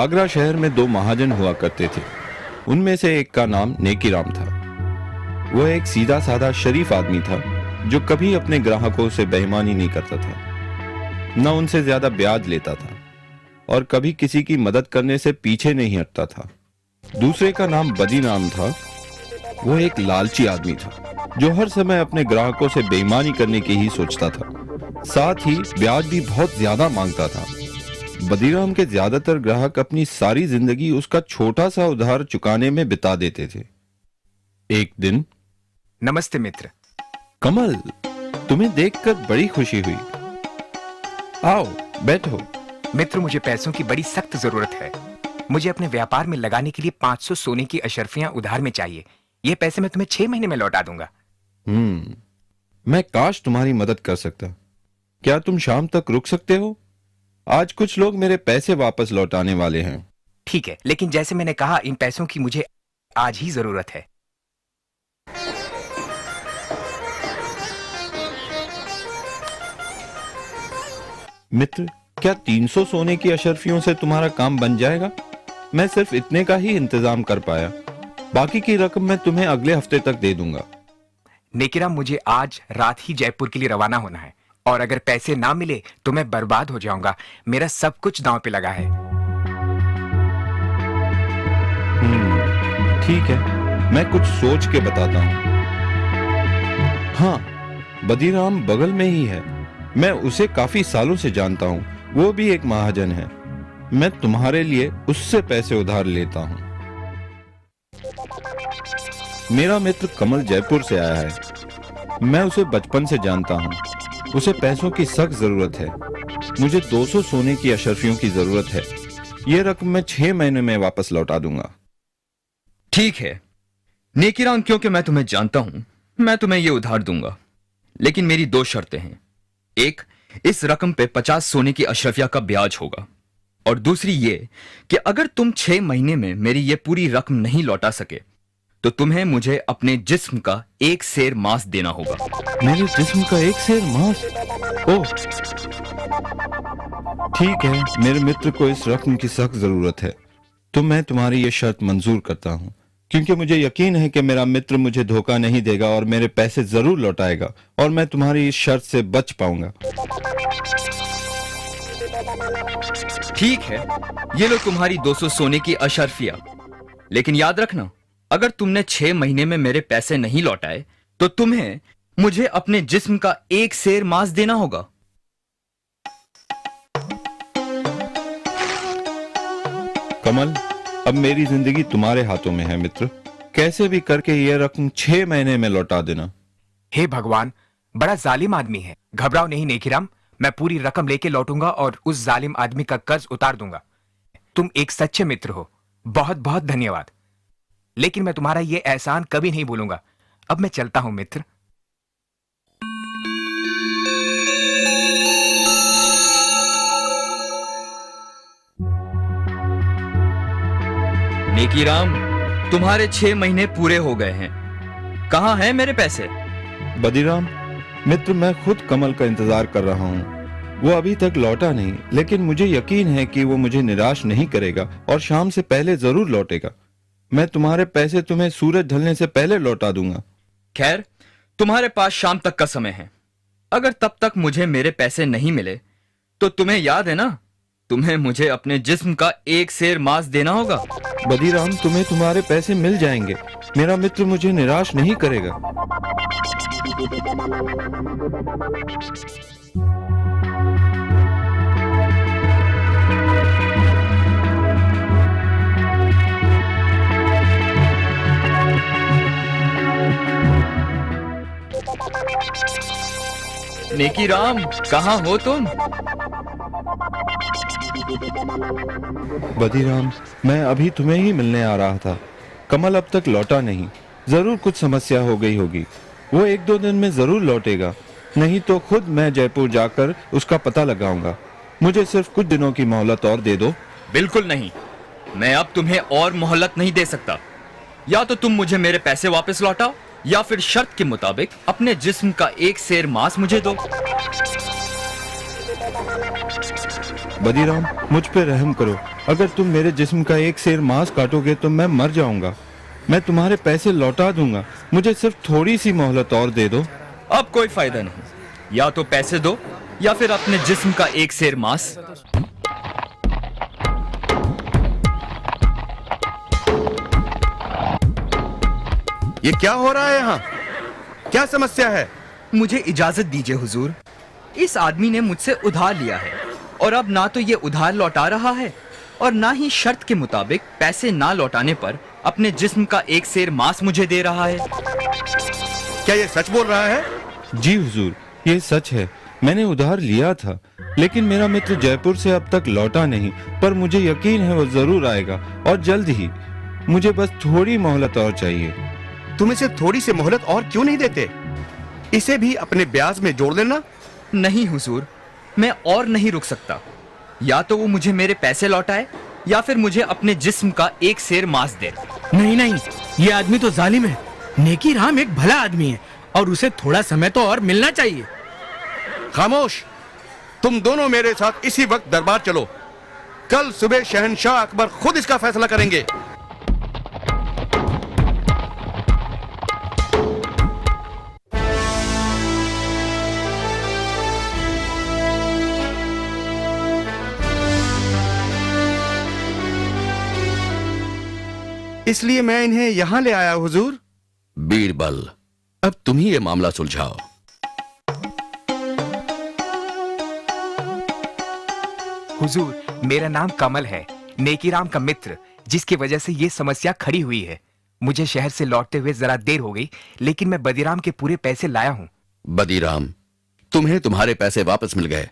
आगरा शहर में दो महाजन हुआ करते थे। उनमें से एक का नाम नेकीराम था। वह एक सीधा साधा शरीफ आदमी था जो कभी अपने ग्राहकों से बेईमानी नहीं करता था, न उनसे ज्यादा ब्याज लेता था और कभी किसी की मदद करने से पीछे नहीं हटता था। दूसरे का नाम बदीराम था। वह एक लालची आदमी था जो हर समय अपने ग्राहकों से बेईमानी करने की ही सोचता था, साथ ही ब्याज भी बहुत ज्यादा मांगता था। बदीराम के ज्यादातर ग्राहक अपनी सारी जिंदगी उसका छोटा सा उधार चुकाने में बिता देते थे। एक दिन, नमस्ते मित्र। कमल, तुम्हें देखकर बड़ी खुशी हुई। आओ बैठो। मित्र, मुझे पैसों की बड़ी सख्त जरूरत है। मुझे अपने व्यापार में लगाने के लिए 500 सोने की अशर्फियां उधार में चाहिए। ये पैसे मैं तुम्हें 6 महीने में लौटा दूंगा। मैं काश तुम्हारी मदद कर सकता। क्या तुम शाम तक रुक सकते हो? आज कुछ लोग मेरे पैसे वापस लौटाने वाले हैं। ठीक है, लेकिन जैसे मैंने कहा, इन पैसों की मुझे आज ही जरूरत है। मित्र, क्या 300 सोने की अशर्फियों से तुम्हारा काम बन जाएगा? मैं सिर्फ इतने का ही इंतजाम कर पाया। बाकी की रकम मैं तुम्हें अगले हफ्ते तक दे दूंगा। नेकीराम, मुझे आज रात ही जयपुर के लिए रवाना होना है और अगर पैसे ना मिले तो मैं बर्बाद हो जाऊंगा। मेरा सब कुछ दांव पे लगा है। ठीक है, मैं कुछ सोच के बताता हूँ। हाँ, बदीराम बगल में ही है। मैं उसे काफी सालों से जानता हूँ। वो भी एक महाजन है। मैं तुम्हारे लिए उससे पैसे उधार लेता हूँ। मेरा मित्र कमल जयपुर से आया है। मैं उसे बचपन से जानता हूँ। उसे पैसों की सख्त जरूरत है। मुझे 200 सोने की अशर्फियों की जरूरत है। यह रकम मैं 6 महीने में वापस लौटा दूंगा। ठीक है नेकीराम, क्योंकि मैं तुम्हें जानता हूं, मैं तुम्हें यह उधार दूंगा, लेकिन मेरी 2 शर्तें हैं। एक, इस रकम पे 50 सोने की अशरफिया का ब्याज होगा, और दूसरी ये कि अगर तुम 6 महीने में मेरी ये पूरी रकम नहीं लौटा सके तो तुम्हें मुझे अपने जिस्म का 1 सेर मांस देना होगा। मेरे जिस्म का 1 सेर मांस? ओह, ठीक है। मेरे मित्र को इस रकम की सख्त जरूरत है, तो मैं तुम्हारी ये शर्त मंजूर करता हूँ, क्योंकि मुझे यकीन है कि मेरा मित्र मुझे धोखा नहीं देगा और मेरे पैसे जरूर लौटाएगा और मैं तुम्हारी इस शर्त से बच पाऊंगा। ठीक है, ये लो तुम्हारी 200 सोने की अशरफिया, लेकिन याद रखना, अगर तुमने 6 महीने में मेरे पैसे नहीं लौटाए तो तुम्हें मुझे अपने जिस्म का 1 सेर मांस देना होगा। कमल, अब मेरी जिंदगी तुम्हारे हाथों में है मित्र। कैसे भी करके यह रकम 6 महीने में लौटा देना। हे भगवान, बड़ा जालिम आदमी है। घबराओ नहीं नेकीराम, मैं पूरी रकम लेके लौटूंगा और उस जालिम आदमी का कर्ज उतार दूंगा। तुम एक सच्चे मित्र हो। बहुत बहुत धन्यवाद। लेकिन मैं तुम्हारा ये एहसान कभी नहीं भूलूंगा। अब मैं चलता हूं मित्र। नेकीराम, तुम्हारे 6 महीने पूरे हो गए हैं। कहां हैं मेरे पैसे? बदीराम मित्र, मैं खुद कमल का इंतजार कर रहा हूँ। वो अभी तक लौटा नहीं, लेकिन मुझे यकीन है कि वो मुझे निराश नहीं करेगा और शाम से पहले जरूर लौटेगा। मैं तुम्हारे पैसे तुम्हें सूरज ढलने से पहले लौटा दूंगा। खैर, तुम्हारे पास शाम तक का समय है। अगर तब तक मुझे मेरे पैसे नहीं मिले तो तुम्हें याद है ना, तुम्हें मुझे अपने जिस्म का 1 सेर मांस देना होगा। बदीराम, तुम्हें तुम्हारे पैसे मिल जाएंगे। मेरा मित्र मुझे निराश नहीं करेगा। नेकीराम, कहां हो तुम? बदीराम, मैं अभी तुम्हें ही मिलने आ रहा था। कमल अब तक लौटा नहीं। जरूर कुछ समस्या हो गई होगी। वो 1-2 दिन में जरूर लौटेगा, नहीं तो खुद मैं जयपुर जाकर उसका पता लगाऊंगा। मुझे सिर्फ कुछ दिनों की मोहलत और दे दो। बिल्कुल नहीं, मैं अब तुम्हें और मोहलत नहीं दे सकता। या तो तुम मुझे मेरे पैसे वापस लौटाओ या फिर शर्त के मुताबिक अपने जिस्म का 1 सेर मांस मुझे दो। बदीराम, मुझ पे रहम करो। अगर तुम मेरे जिस्म का एक सेर मांस काटोगे तो मैं मर जाऊंगा। मैं तुम्हारे पैसे लौटा दूंगा, मुझे सिर्फ थोड़ी सी मोहलत और दे दो। अब कोई फायदा नहीं, या तो पैसे दो या फिर अपने जिस्म का एक सेर मांस। ये क्या हो रहा है यहाँ? क्या समस्या है? मुझे इजाजत दीजिए हुजूर। इस आदमी ने मुझसे उधार लिया है और अब ना तो ये उधार लौटा रहा है और ना ही शर्त के मुताबिक पैसे ना लौटाने पर अपने जिस्म का एक सेर मांस मुझे दे रहा है। क्या ये सच बोल रहा है? जी हुजूर, ये सच है। मैंने उधार लिया था, लेकिन मेरा मित्र जयपुर से अब तक लौटा नहीं, पर मुझे यकीन है वो जरूर आएगा और जल्द ही। मुझे बस थोड़ी मोहलत और चाहिए। तुम इसे थोड़ी सी मोहलत और क्यों नहीं देते? इसे भी अपने ब्याज में जोड़ लेना। नहीं हुजूर, मैं और नहीं रुक सकता। या तो वो मुझे मेरे पैसे लौटाए या फिर मुझे अपने जिस्म का एक सेर मांस दे। नहीं नहीं, ये आदमी तो जालिम है। नेकी राम एक भला आदमी है और उसे थोड़ा समय तो और मिलना चाहिए। खामोश! तुम दोनों मेरे साथ इसी वक्त दरबार चलो। कल सुबह शहंशाह अकबर खुद इसका फैसला करेंगे। इसलिए मैं इन्हें यहां ले आया हुजूर। बीरबल, अब तुम ही ये मामला सुलझाओ। हुजूर, मेरा नाम कमल है, नेकीराम का मित्र, जिसकी वजह से ये समस्या खड़ी हुई है। मुझे शहर से लौटते हुए जरा देर हो गई, लेकिन मैं बदीराम के पूरे पैसे लाया हूँ। बदीराम, तुम्हें तुम्हारे पैसे वापस मिल गए,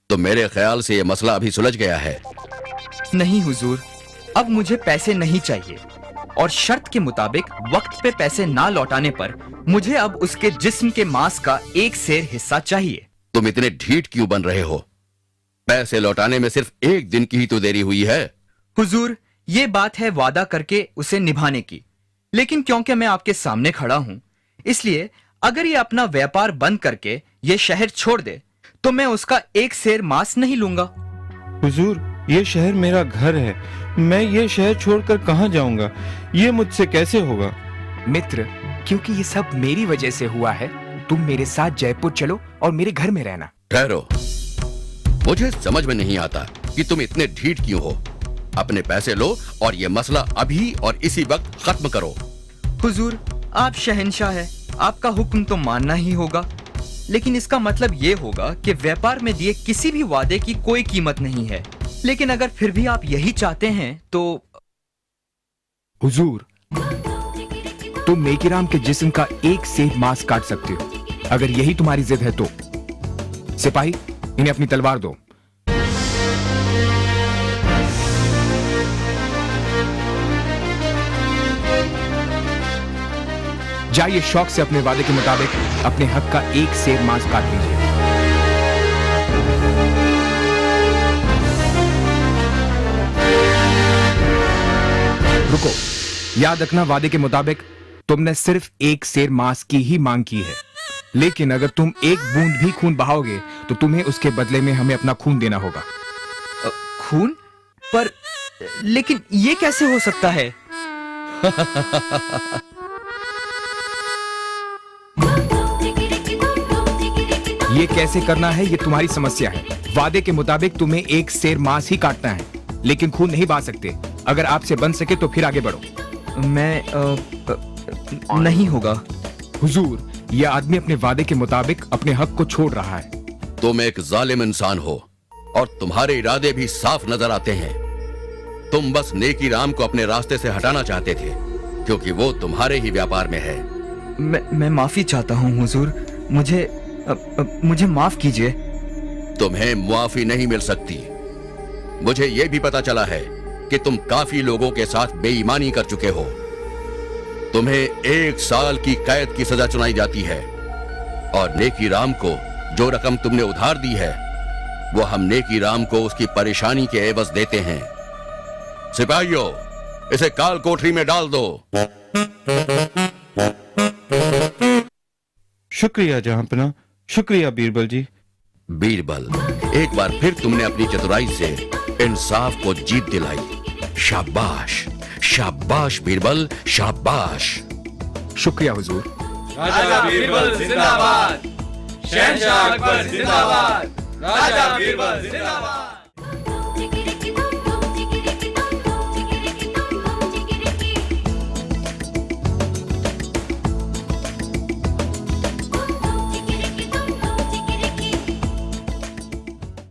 तो मेरे ख्याल से ये मसला अभी सुलझ गया है। नहीं हुजूर, अब मुझे पैसे नहीं चाहिए और शर्त के मुताबिक वक्त पे पैसे ना लौटाने पर मुझे अब उसके जिस्म के मांस का एक सेर हिस्सा चाहिए। तुम इतने ढीठ क्यों बन रहे हो? पैसे लौटाने में सिर्फ एक दिन की ही तो देरी हुई है। हुजूर, ये बात है वादा करके उसे निभाने की, लेकिन क्योंकि मैं आपके सामने खड़ा हूँ, इसलिए अगर ये अपना व्यापार बंद करके ये शहर छोड़ दे तो मैं उसका एक सेर मांस नहीं लूंगा। हुजूर, ये शहर मेरा घर है। मैं ये शहर छोड़कर कहाँ जाऊंगा? ये मुझसे कैसे होगा? मित्र, क्योंकि ये सब मेरी वजह से हुआ है, तुम मेरे साथ जयपुर चलो और मेरे घर में रहना। ठहरो, मुझे समझ में नहीं आता कि तुम इतने ढीठ क्यों हो। अपने पैसे लो और ये मसला अभी और इसी वक्त खत्म करो। हुजूर, आप शहंशाह है, आपका हुक्म तो मानना ही होगा, लेकिन इसका मतलब ये होगा कि व्यापार में दिए किसी भी वादे की कोई कीमत नहीं है। लेकिन अगर फिर भी आप यही चाहते हैं तो। हुजूर, तुम नेकीराम के जिस्म का एक सेर मांस काट सकते हो, अगर यही तुम्हारी जिद है तो। सिपाही, इन्हें अपनी तलवार दो। जाइए, शौक से अपने वादे के मुताबिक अपने हक का एक सेर मांस काट लीजिए। रुको, याद रखना, वादे के मुताबिक तुमने सिर्फ एक सेर मांस की ही मांग की है, लेकिन अगर तुम एक बूंद भी खून बहाओगे तो तुम्हें उसके बदले में हमें अपना खून देना होगा। खून? पर लेकिन ये कैसे हो सकता है? ये कैसे करना है, ये तुम्हारी समस्या है। वादे के मुताबिक तुम्हें एक सेर मांस ही काटना है, लेकिन खून नहीं बहा सकते। अगर आपसे बन सके तो फिर आगे बढ़ो। मैं नहीं होगा। हुजूर, यह आदमी अपने वादे के मुताबिक अपने हक को छोड़ रहा है। तुम एक जालिम इंसान हो और तुम्हारे इरादे भी साफ नजर आते हैं। तुम बस नेकीराम को अपने रास्ते से हटाना चाहते थे, क्योंकि वो तुम्हारे ही व्यापार में है। मैं माफी चाहता हूँ हुजूर, मुझे माफ कीजिए। तुम्हें मुआफी नहीं मिल सकती। मुझे यह भी पता चला है कि तुम काफी लोगों के साथ बेईमानी कर चुके हो। तुम्हें 1 साल की कैद की सजा सुनाई जाती है और नेकीराम को जो रकम तुमने उधार दी है वो हम नेकीराम को उसकी परेशानी के एवज देते हैं। सिपाहियों, इसे काल कोठरी में डाल दो। शुक्रिया जहांपना, शुक्रिया बीरबल जी। बीरबल, एक बार फिर तुमने अपनी चतुराई से इंसाफ को जीत दिलाई। शाबाश, शाबाश बीरबल, शाबाश। शुक्रिया हुजूर। राजा बीरबल जिंदाबाद, शहंशाह अकबर जिंदाबाद, राजा बीरबल जिंदाबाद।